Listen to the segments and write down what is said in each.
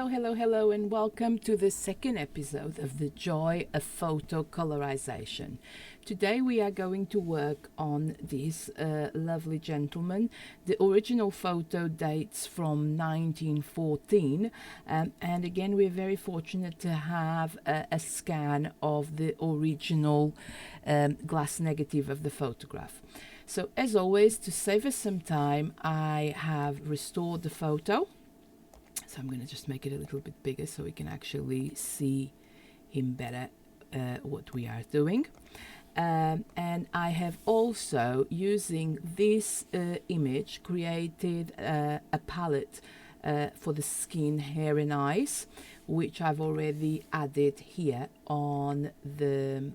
Hello, and welcome to the second episode of The Joy of Photo Colorization. Today we are going to work on this lovely gentleman. The original photo dates from 1914, and again we're very fortunate to have a scan of the original glass negative of the photograph. So as always, to save us some time, I have restored the photo. So I'm going to just make it a little bit bigger so we can actually see him better, what we are doing. And I have also, using this image, created a palette for the skin, hair and eyes, which I've already added here on the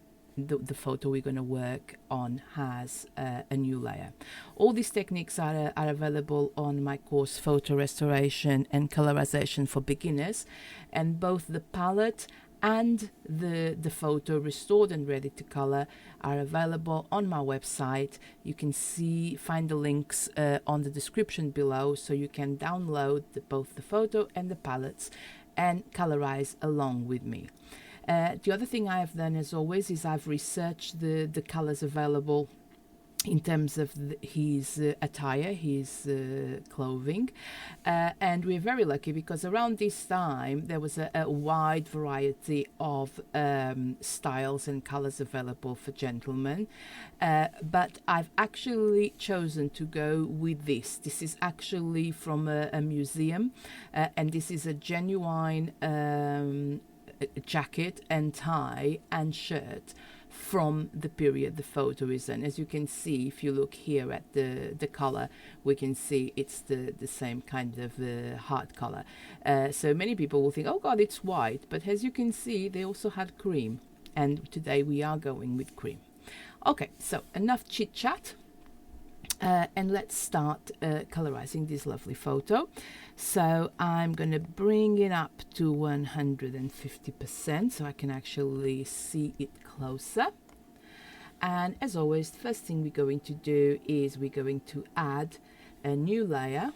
photo we're going to work on has a new layer. All these techniques are available on my course Photo Restoration and Colorization for Beginners, and both the palette and the photo restored and ready to color are available on my website. You can find the links on the description below, so you can download both the photo and the palettes and colorize along with me. The other thing I have done, as always, is I've researched the colors available in terms of his attire, his clothing, and we're very lucky because around this time there was a wide variety of styles and colors available for gentlemen, but I've actually chosen to go with this. This is actually from a museum, and this is a genuine jacket and tie and shirt from the period the photo is in. As you can see, if you look here at the color, we can see it's the same kind of heart color. So many people will think, oh god, it's white, but as you can see, they also had cream, and today we are going with cream. Okay, so enough chit chat. And let's start colorizing this lovely photo. So I'm going to bring it up to 150% so I can actually see it closer. And as always, the first thing we're going to do is we're going to add a new layer,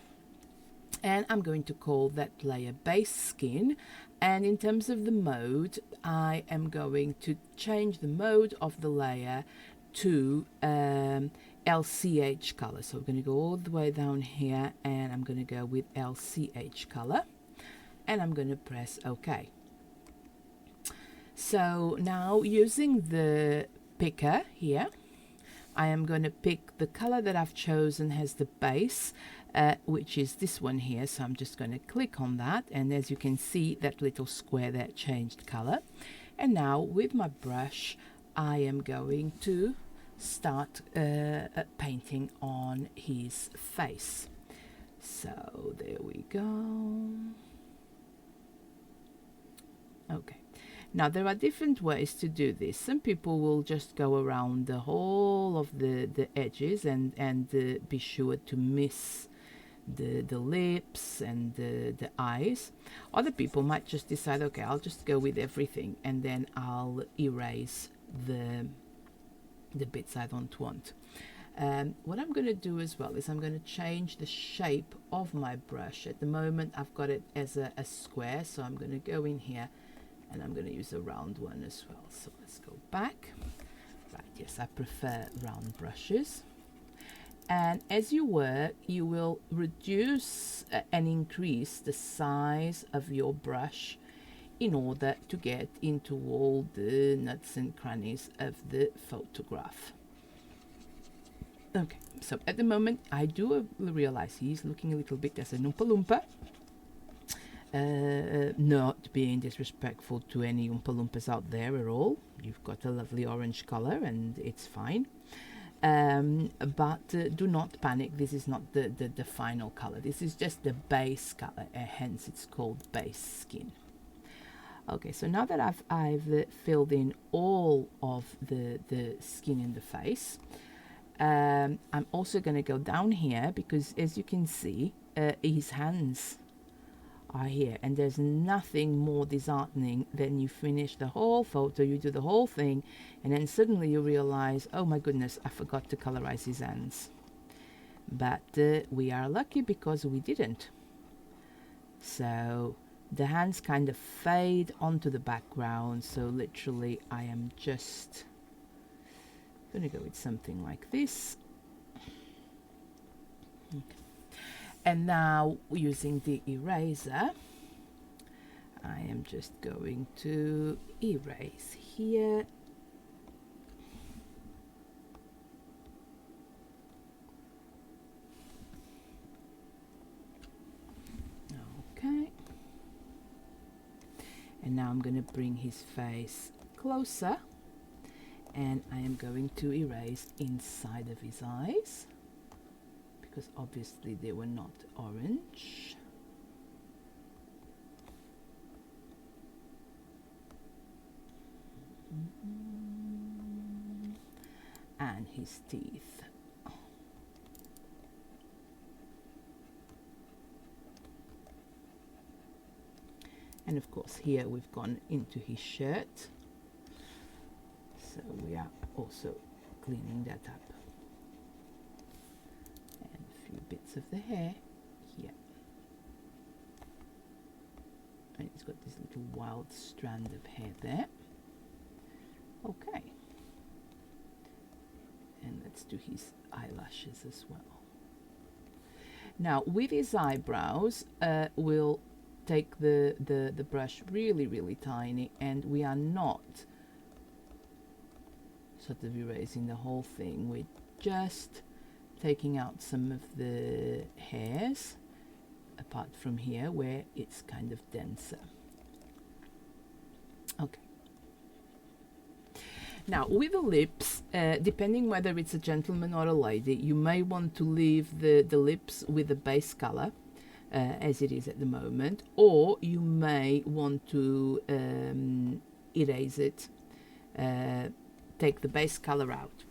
and I'm going to call that layer base skin. And in terms of the mode, I am going to change the mode of the layer to LCH color. So we're going to go all the way down here, and I'm going to go with LCH color, and I'm going to press OK. So now, using the picker here, I am going to pick the color that I've chosen as the base, which is this one here. So I'm just going to click on that, and as you can see, that little square there changed color. And now with my brush, I am going to start painting on his face. So there we go. Okay, now there are different ways to do this. Some people will just go around the whole of the edges and be sure to miss the lips and the eyes. Other people might just decide, okay, I'll just go with everything, and then I'll erase the bits I don't want. What I'm going to do as well is I'm going to change the shape of my brush. At the moment I've got it as a square, so I'm going to go in here and I'm going to use a round one as well. So let's go back. Right, yes, I prefer round brushes. And as you work, you will reduce and increase the size of your brush in order to get into all the nuts and crannies of the photograph. Okay, so at the moment I do realize he's looking a little bit as a Oompa Loompa. Not being disrespectful to any Oompa Loompas out there at all. You've got a lovely orange color and it's fine. But do not panic, this is not the final color. This is just the base color, hence it's called base skin. Okay, so now that I've filled in all of the skin in the face, I'm also going to go down here because, as you can see, his hands are here, and there's nothing more disheartening than you finish the whole photo, you do the whole thing, and then suddenly you realize, oh my goodness, I forgot to colorize his hands. But we are lucky because we didn't. So The hands kind of fade onto the background, so literally I am just going to go with something like this. Okay. And now using the eraser, I am just going to erase here. Okay. And now I'm going to bring his face closer, and I am going to erase inside of his eyes, because obviously they were not orange. And his teeth. And of course here we've gone into his shirt, so we are also cleaning that up. And a few bits of the hair here. And it's got this little wild strand of hair there. Okay. And let's do his eyelashes as well. Now with his eyebrows, we'll take the brush really tiny, and we are not sort of erasing the whole thing. We're just taking out some of the hairs apart from here where it's kind of denser. Okay. Now with the lips, depending whether it's a gentleman or a lady, you may want to leave the lips with the base color as it is at the moment, or you may want to erase it, take the base color out.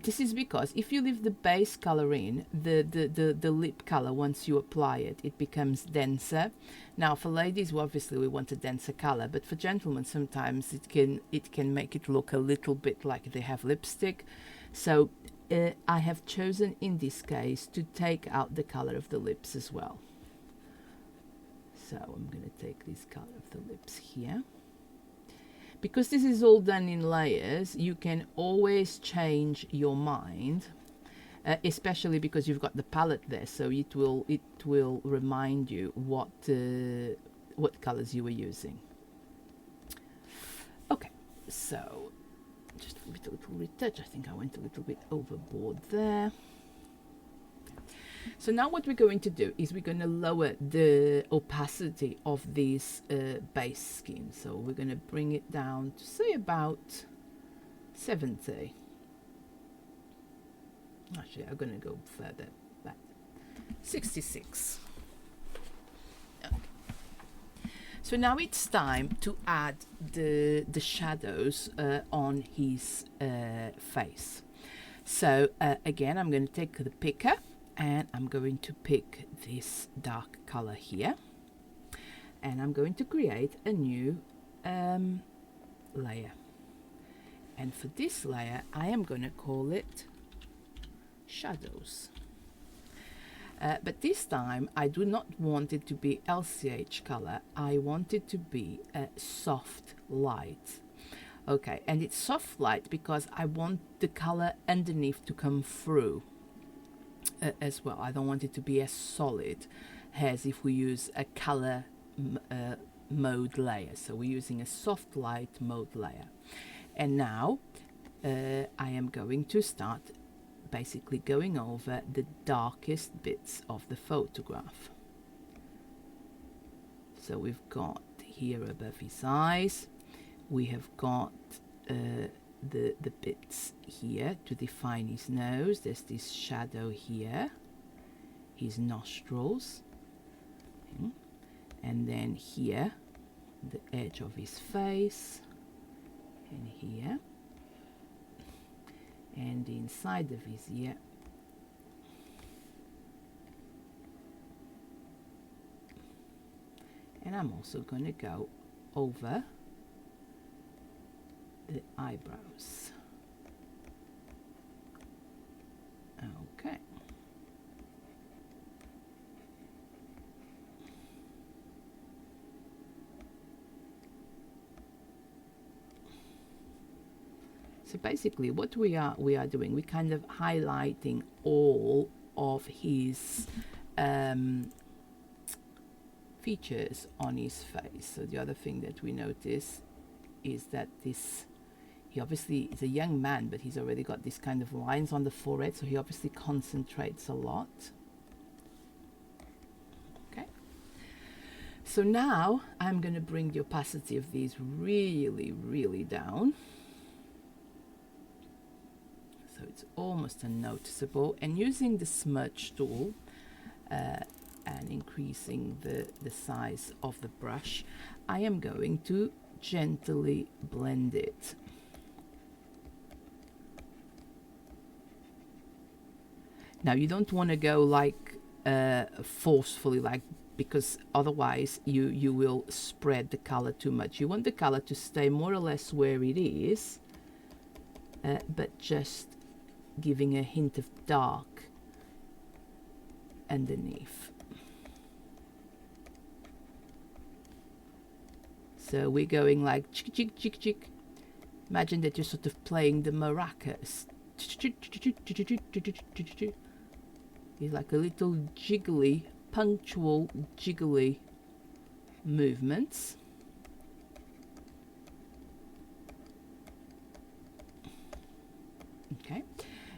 This is because if you leave the base color in, the lip color, once you apply it, it becomes denser. Now for ladies, obviously we want a denser color, but for gentlemen sometimes it can make it look a little bit like they have lipstick. So I have chosen in this case to take out the color of the lips as well. So I'm going to take this color of the lips here. Because this is all done in layers, you can always change your mind, especially because you've got the palette there, so it will remind you what colors you were using. Okay, so just a little retouch. I think I went a little bit overboard there. So now what we're going to do is we're going to lower the opacity of this base skin. So we're going to bring it down to say about 70. Actually, I'm going to go further back. 66. Okay. So now it's time to add the shadows on his face. So again, I'm going to take the picker, and I'm going to pick this dark color here, and I'm going to create a new layer. And for this layer, I am going to call it shadows. But this time, I do not want it to be LCH color. I want it to be a soft light. Okay, and it's soft light because I want the color underneath to come through. As well, I don't want it to be as solid as if we use a color mode layer. So we're using a soft light mode layer. And now I am going to start basically going over the darkest bits of the photograph. So we've got here above his eyes, we have got the bits here to define his nose. There's this shadow here, his nostrils, and then here the edge of his face, and here, and inside of his ear, and I'm also going to go over the eyebrows. Okay. So basically what we are doing, we're kind of highlighting all of his features on his face. So the other thing that we notice is that he obviously is a young man, but he's already got these kind of lines on the forehead, so he obviously concentrates a lot. Okay. So now I'm going to bring the opacity of these really, really down. So it's almost unnoticeable. And using the smudge tool and increasing the size of the brush, I am going to gently blend it. Now you don't want to go like forcefully, like, because otherwise you will spread the color too much. You want the color to stay more or less where it is, but just giving a hint of dark underneath. So we're going like chick chick chick chick. Imagine that you're sort of playing the maracas. It's like a little jiggly, punctual, jiggly movements. Okay,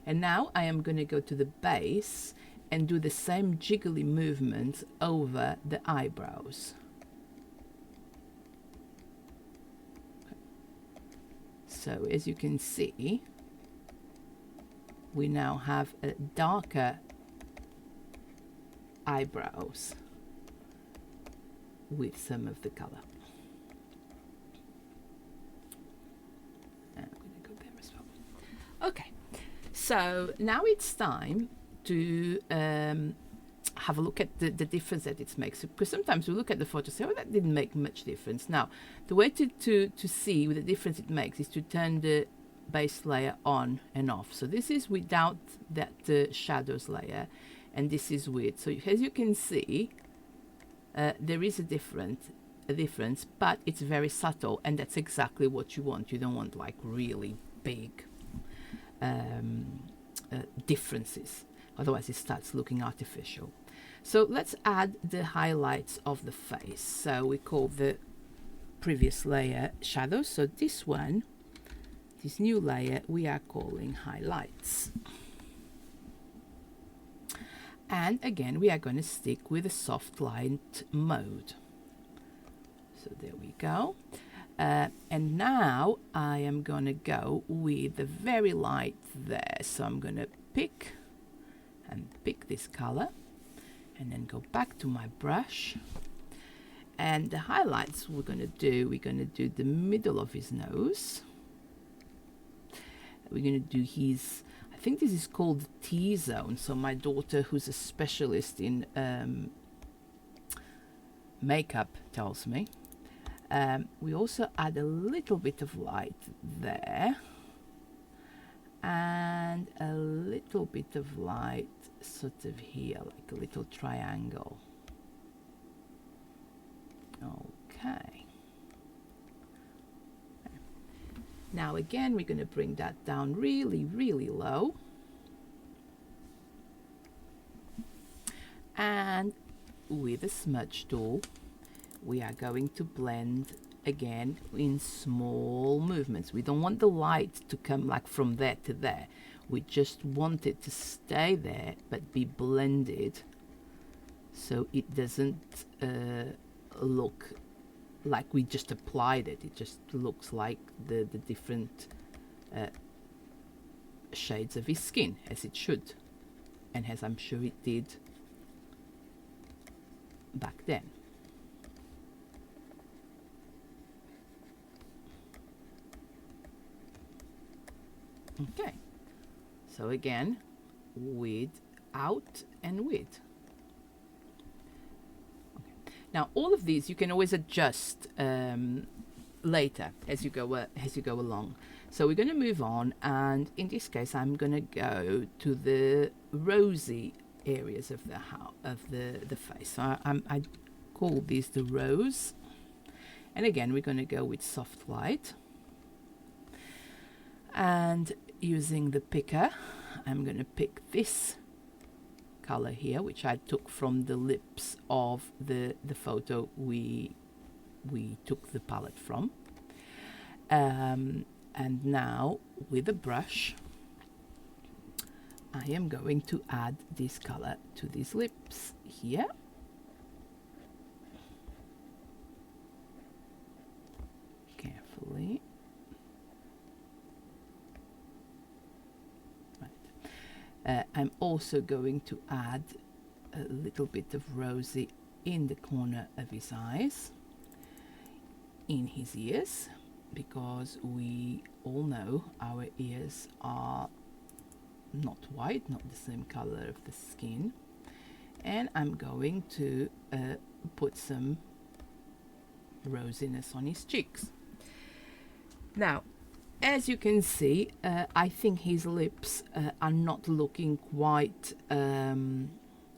and now I am going to go to the base and do the same jiggly movements over the eyebrows. So as you can see, we now have a darker eyebrows with some of the color. And I'm going to go there as well. Okay, so now it's time to have a look at the difference that it makes, because sometimes we look at the photo and say, oh, that didn't make much difference. Now the way to see the difference it makes is to turn the base layer on and off. So this is without that shadows layer, and this is with. So as you can see, there is a difference, but it's very subtle, and that's exactly what you want. You don't want like really big differences, otherwise it starts looking artificial. So let's add the highlights of the face. So we call the previous layer shadows. So this one, this new layer, we are calling highlights. And again, we are going to stick with a soft light mode. So there we go. And now I am going to go with the very light there. So I'm going to pick this color and then go back to my brush. And the highlights we're going to do the middle of his nose. We're going to do his, I think this is called the T-zone. So my daughter, who's a specialist in makeup, tells me. We also add a little bit of light there. And a little bit of light sort of here, like a little triangle. Okay. Now again, we're going to bring that down really, really low. And with a smudge tool, we are going to blend again in small movements. We don't want the light to come like from there to there. We just want it to stay there but be blended, so it doesn't look like we just applied it. It just looks like the different shades of his skin, as it should, and as I'm sure it did back then. Okay, so again, with, out, and with. Okay. Now all of these you can always adjust later as you go along. So we're going to move on, and in this case I'm going to go to the rosy areas of the face. So I call these the rose, and again we're going to go with soft light. And using the picker, I'm going to pick this color here, which I took from the lips of the photo we took the palette from. And now with a brush, I am going to add this color to these lips here. Carefully. Right. I'm also going to add a little bit of rosy in the corner of his eyes, in his ears, because we all know our ears are not white, not the same color of the skin. And I'm going to put some rosiness on his cheeks. Now, as you can see, I think his lips are not looking quite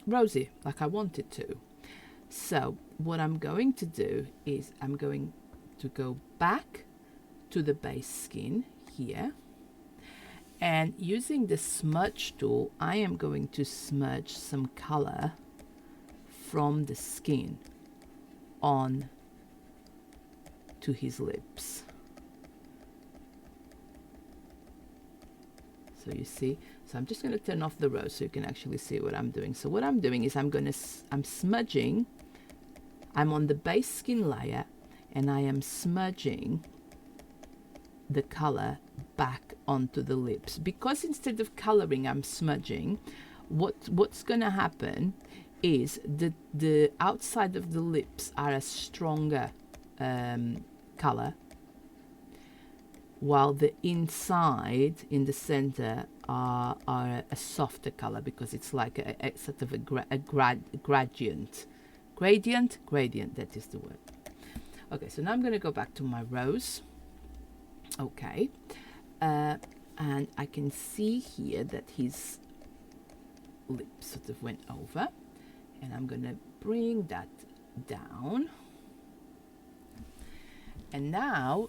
rosy like I wanted to. So what I'm going to do is I'm going to go back to the base skin here, and using the smudge tool, I am going to smudge some color from the skin on to his lips. So you see, so I'm just going to turn off the rose so you can actually see what I'm doing. So what I'm doing is I'm smudging, I'm on the base skin layer, and I am smudging the color back onto the lips, because instead of coloring I'm smudging. What's gonna happen is the outside of the lips are a stronger color, while the inside in the center are a softer color, because it's like a sort of a gradient, that is the word. Okay, so now I'm going to go back to my rose. Okay, and I can see here that his lips sort of went over, and I'm going to bring that down. And now,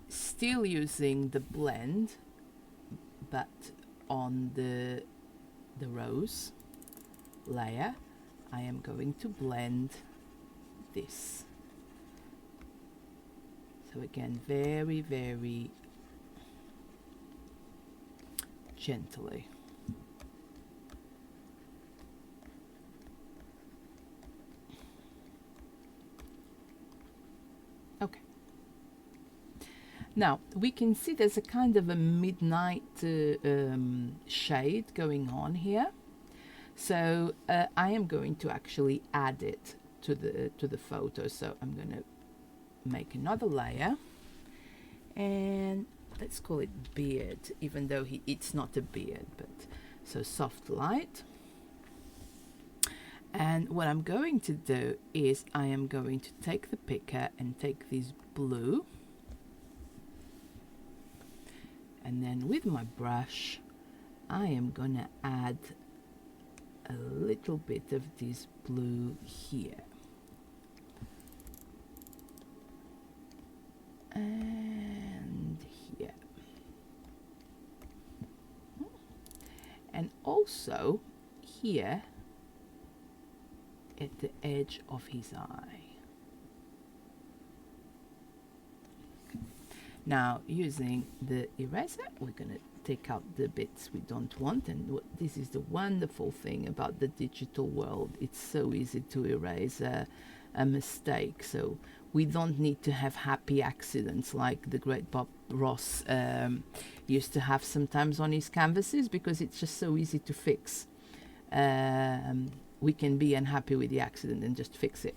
still using the blend, but on the rose layer, I am going to blend this. So again, very, very gently. Okay. Now we can see there's a kind of a midnight shade going on here. So I am going to actually add it to the photo. So I'm going to make another layer, and let's call it beard, even though it's not a beard, but so soft light. And what I'm going to do is I am going to take the picker and take this blue, and then with my brush I am gonna add a little bit of this blue here. And here, and also here at the edge of his eye. Okay. Now using the eraser, we're going to take out the bits we don't want, and this is the wonderful thing about the digital world. It's so easy to erase a mistake, so we don't need to have happy accidents like the great Bob Ross used to have sometimes on his canvases, because it's just so easy to fix. We can be unhappy with the accident and just fix it.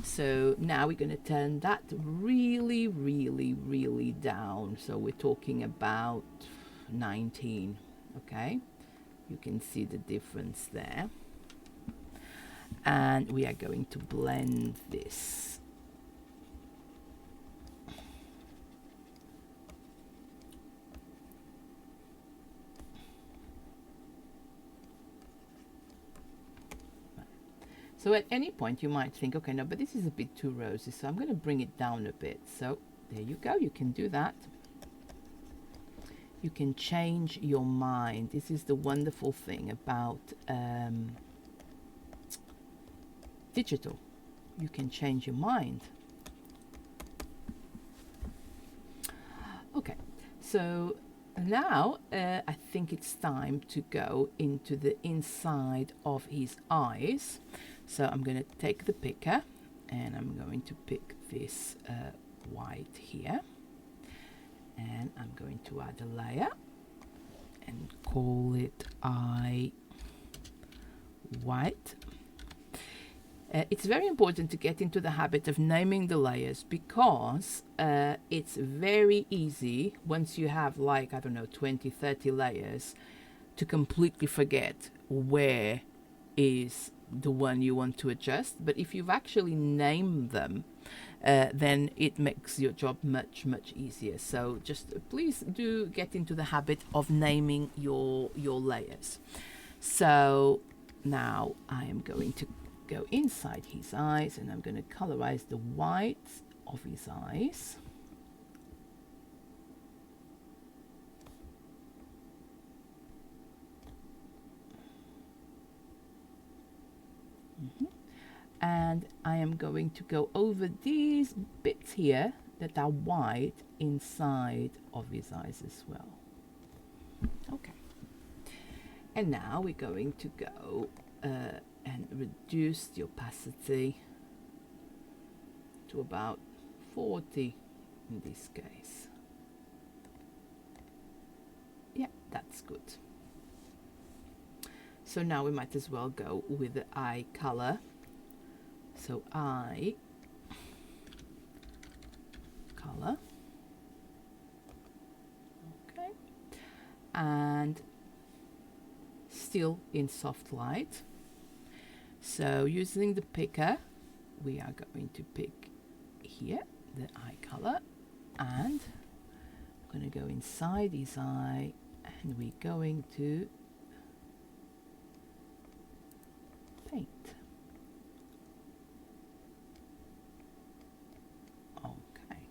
So now we're going to turn that really, really, really down. So we're talking about 19, okay? You can see the difference there. And we are going to blend this. So at any point you might think, okay, no, but this is a bit too rosy, so I'm going to bring it down a bit. So there you go, you can do that. you can change your mind. This is the wonderful thing about digital. You can change your mind. Okay, so now I think it's time to go into the inside of his eyes. So I'm going to take the picker and I'm going to pick this white here, and I'm going to add a layer and call it eye white. It's very important to get into the habit of naming the layers, because it's very easy once you have, like, I don't know, 20-30 layers, to completely forget where is the one you want to adjust. But if you've actually named them, then it makes your job much easier. So just please do get into the habit of naming your layers. So now I am going to go inside his eyes and I'm going to colorize the whites of his eyes. And I am going to go over these bits here that are white inside of his eyes as well. Okay. And now we're going to go and reduce the opacity to about 40 in this case. Yeah, that's good. So now we might as well go with the eye color. So eye color. Okay. And still in soft light. So using the picker, we are going to pick here the eye color, and I'm going to go inside his eye and we're going to paint. Okay.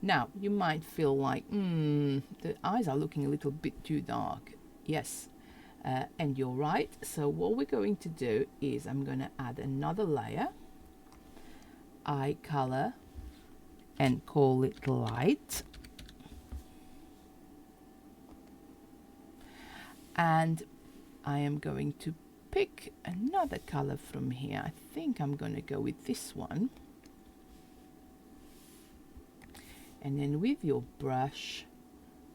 Now you might feel like the eyes are looking a little bit too dark. Yes. And you're right. So what we're going to do is I'm going to add another layer, eye color, and call it light. And I am going to pick another color from here. I think I'm going to go with this one. And then with your brush,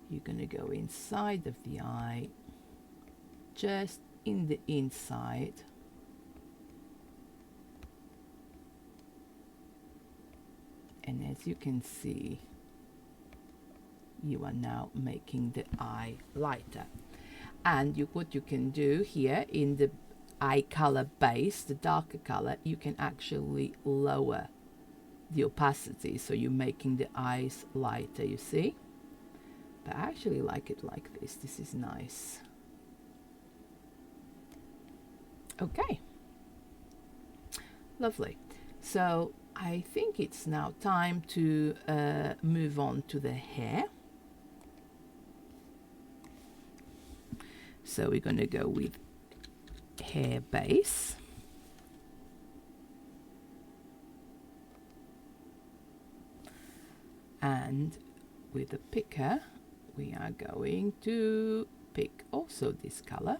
you're going to go inside of the eye, just in the inside, and as you can see, you are now making the eye lighter. And what you can do here in the eye color base, the darker color, you can actually lower the opacity, so you're making the eyes lighter, you see. But I actually like it like this. This is nice. Okay, lovely. So I think it's now time to move on to the hair. So we're going to go with hair base. And with the picker, we are going to pick also this color.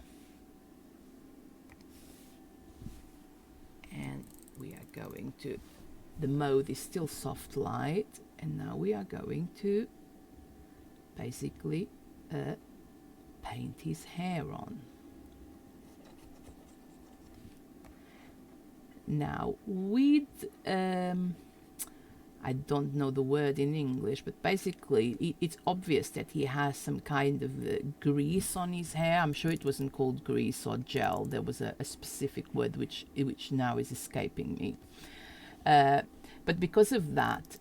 And we are going to, the mode is still soft light, and now we are going to basically paint his hair on. Now with I don't know the word in English, but basically it's obvious that he has some kind of grease on his hair. I'm sure it wasn't called grease or gel. There was a specific word which now is escaping me. But because of that,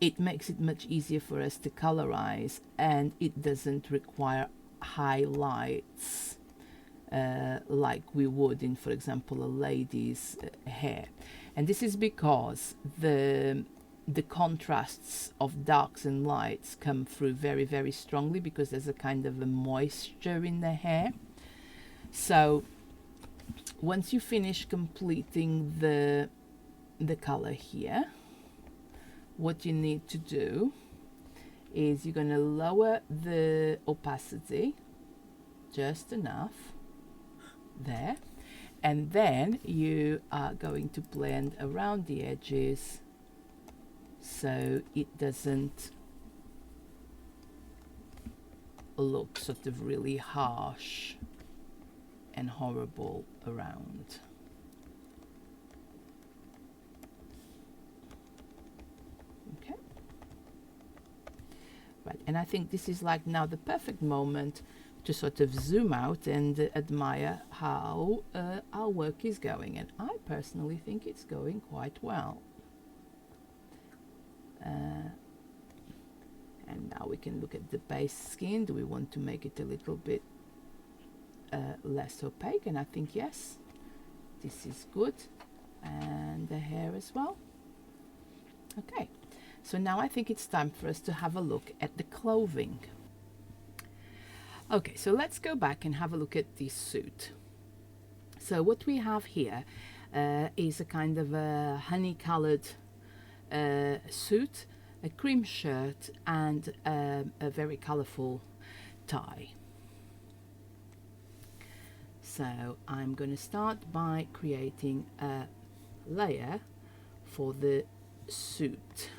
it makes it much easier for us to colorize, and it doesn't require highlights like we would in, for example, a lady's hair. And this is because the the contrasts of darks and lights come through very, very strongly, because there's a kind of a moisture in the hair. So once you finish completing the color here, what you need to do is you're going to lower the opacity just enough there, and then you are going to blend around the edges so it doesn't look sort of really harsh and horrible around. Okay. Right, and I think this is like now the perfect moment to sort of zoom out and admire how our work is going, and I personally think it's going quite well. And now we can look at the base skin. Do we want to make it a little bit less opaque? And I think yes, this is good. And the hair as well. Okay, so now I think it's time for us to have a look at the clothing. Okay, so let's go back and have a look at this suit. So what we have here is a kind of a honey-colored suit, a cream shirt, and a very colorful tie. So I'm going to start by creating a layer for the suit.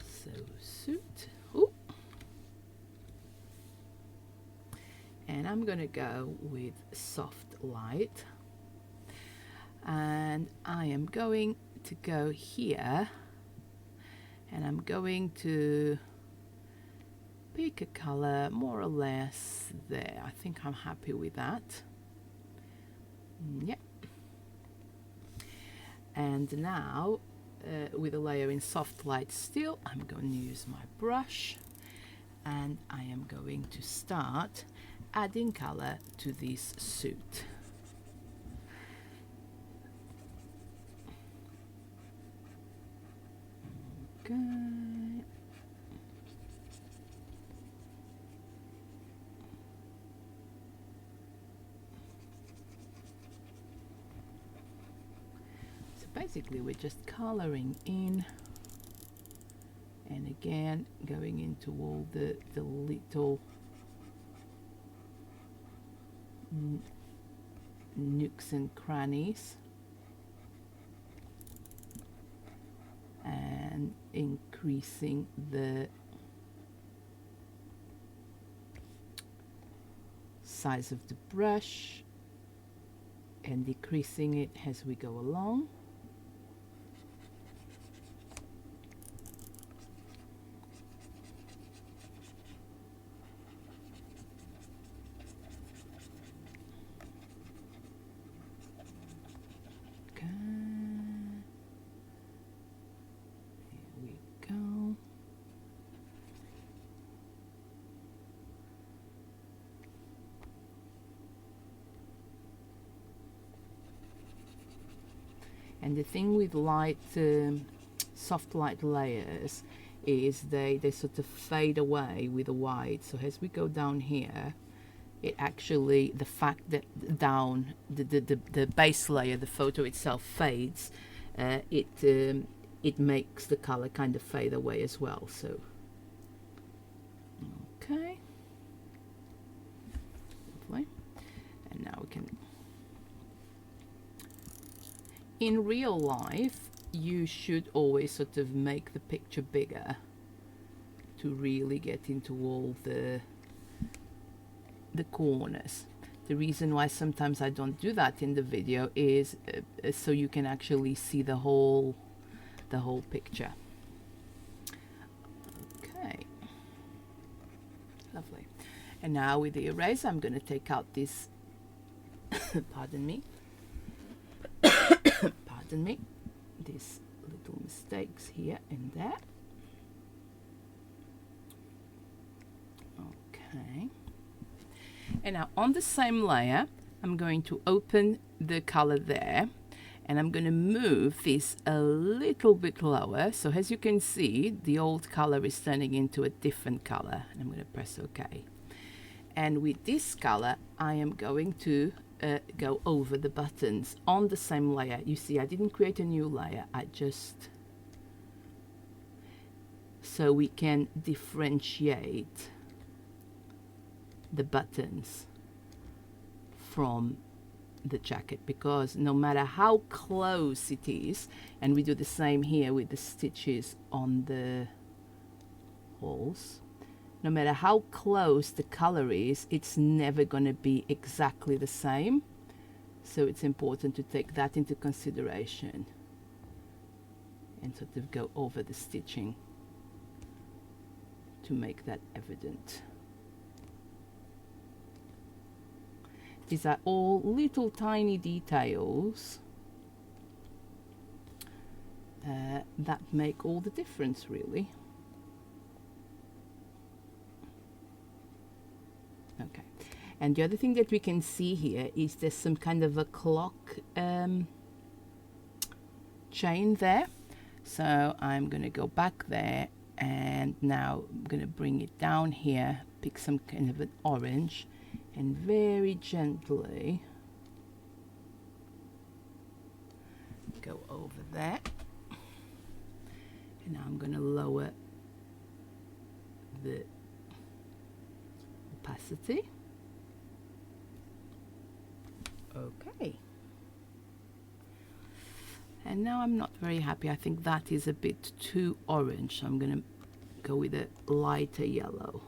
So suit, ooh. And I'm going to go with soft light, and I am going to go here, and I'm going to pick a color more or less there. I think I'm happy with that. Yep. And now with a layer in soft light still, I'm going to use my brush, and I am going to start adding color to this suit. Okay. So basically we're just coloring in, and again going into all the little nooks and crannies, and increasing the size of the brush and decreasing it as we go along. And the thing with light, soft light layers is they sort of fade away with the white. So as we go down here, it actually, the fact that down the base layer, the photo itself fades, it makes the color kind of fade away as well. So okay, lovely. And now we can. In real life, you should always sort of make the picture bigger to really get into all the corners. The reason why sometimes I don't do that in the video is so you can actually see the whole picture. Okay, lovely. And now with the eraser, I'm going to take out this pardon me, these little mistakes here and there. Okay, and now on the same layer I'm going to open the color there, And I'm going to move this a little bit lower. So as you can see, the old color is turning into a different color. And I'm going to press OK. And with this color, I am going to go over the buttons on the same layer. You see, I didn't create a new layer. I just... So we can differentiate the buttons from the jacket, because no matter how close it is, and we do the same here with the stitches on the holes, no matter how close the color is, it's never going to be exactly the same. So it's important to take that into consideration and sort of go over the stitching to make that evident. These are all little tiny details that make all the difference, really. Okay, and the other thing that we can see here is there's some kind of a clock chain there. So I'm going to go back there, and now I'm going to bring it down here, pick some kind of an orange, and very gently go over there. And now I'm going to lower the opacity. Okay. And now I'm not very happy. I think that is a bit too orange. So I'm going to go with a lighter yellow.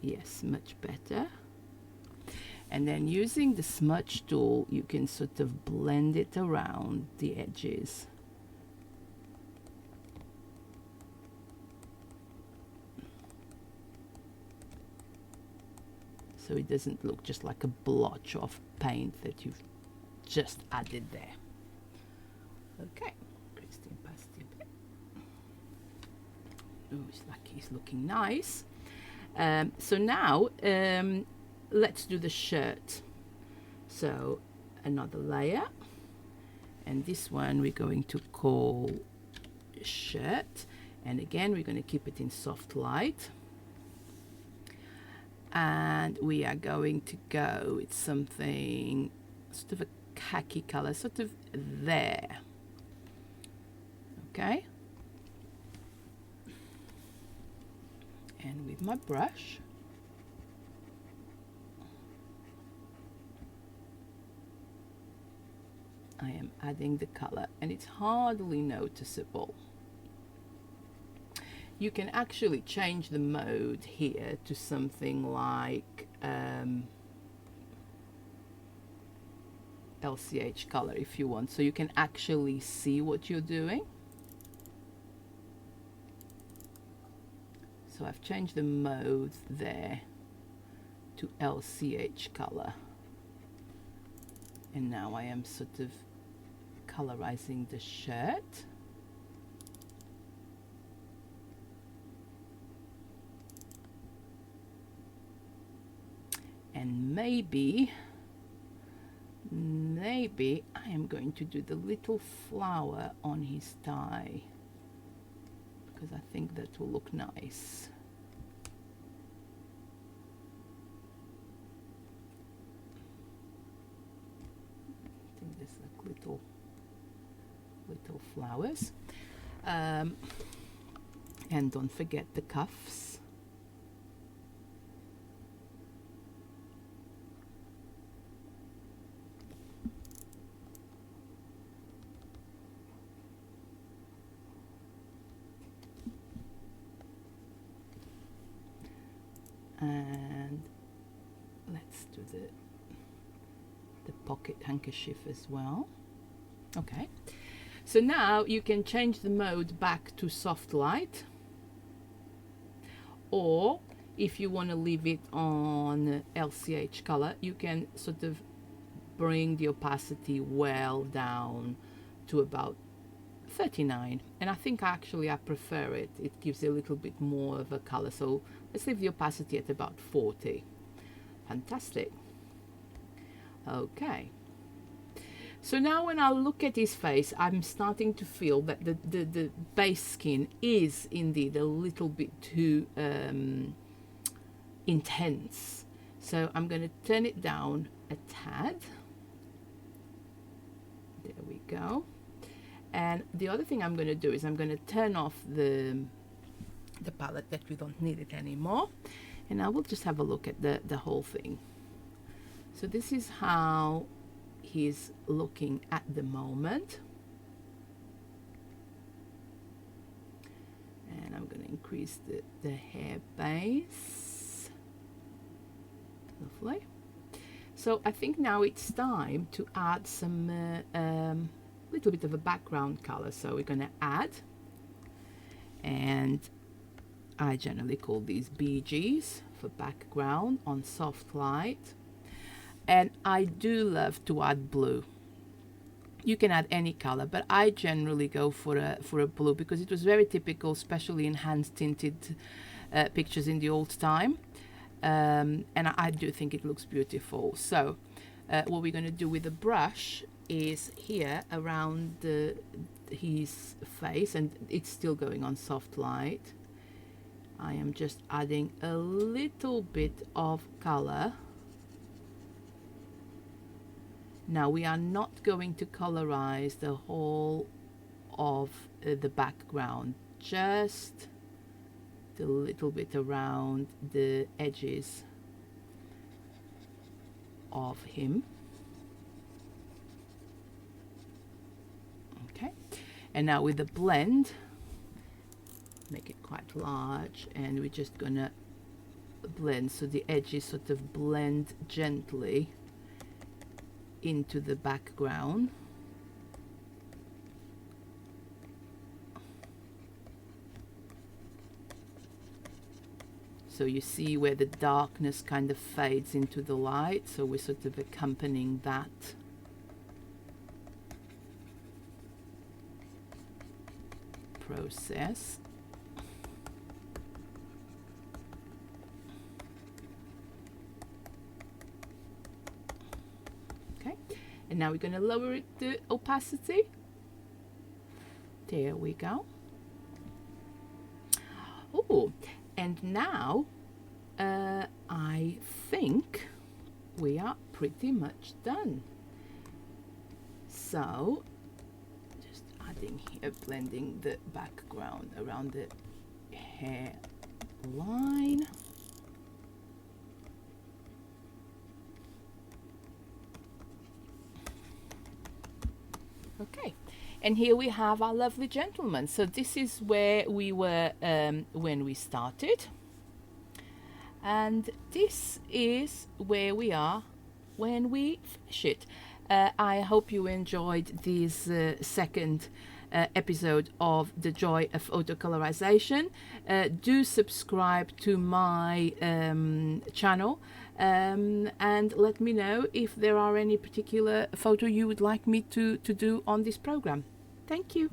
Yes, much better. And then using the smudge tool, you can sort of blend it around the edges. So it doesn't look just like a blotch of paint that you've just added there. Okay, increase the opacity a bit. Oh, it's like he's looking nice. So now let's do the shirt. So another layer, and this one we're going to call shirt, and again we're going to keep it in soft light, and we are going to go with something sort of a khaki color, sort of there. Okay, and with my brush I am adding the color, and it's hardly noticeable. You can actually change the mode here to something like LCH color if you want, so you can actually see what you're doing. So I've changed the mode there to LCH color, and now I am sort of colorizing the shirt. And maybe I am going to do the little flower on his tie, because I think that will look nice. I think there's like little flowers. And don't forget the cuffs. And let's do the pocket handkerchief as well. Okay, so now you can change the mode back to soft light, or if you want to leave it on LCH color, you can sort of bring the opacity well down to about 39, and I think actually I prefer it. It gives a little bit more of a color, so let's leave the opacity at about 40. Fantastic. Okay, So now when I look at his face, I'm starting to feel that the base skin is indeed a little bit too intense. So I'm going to turn it down a tad. There we go. And the other thing I'm going to do is I'm going to turn off the palette that we don't need it anymore. And I will just have a look at the whole thing. So this is how he's looking at the moment. And I'm going to increase the hair base. Lovely. So I think now it's time to add some little bit of a background color. So we're going to add, and I generally call these BGs for background on soft light. And I do love to add blue. You can add any color, but I generally go for a blue because it was very typical, especially in hand tinted pictures in the old time. And I do think it looks beautiful. So what we're going to do with the brush is here around his face, and it's still going on soft light. I am just adding a little bit of color. Now we are not going to colorize the whole of the background, just a little bit around the edges of him. Okay, and now with the blend, make it quite large, and we're just gonna blend so the edges sort of blend gently into the background. So you see where the darkness kind of fades into the light, so we're sort of accompanying that. Process. Okay, and now we're going to lower it, the opacity. There we go. Oh, and now I think we are pretty much done. So just adding here, blending the background around the hair line. Okay, and here we have our lovely gentleman. So this is where we were when we started, and this is where we are when we finish it. I hope you enjoyed this second episode of The Joy of Autocolorization. Do subscribe to my channel, and let me know if there are any particular photo you would like me to do on this program. Thank you.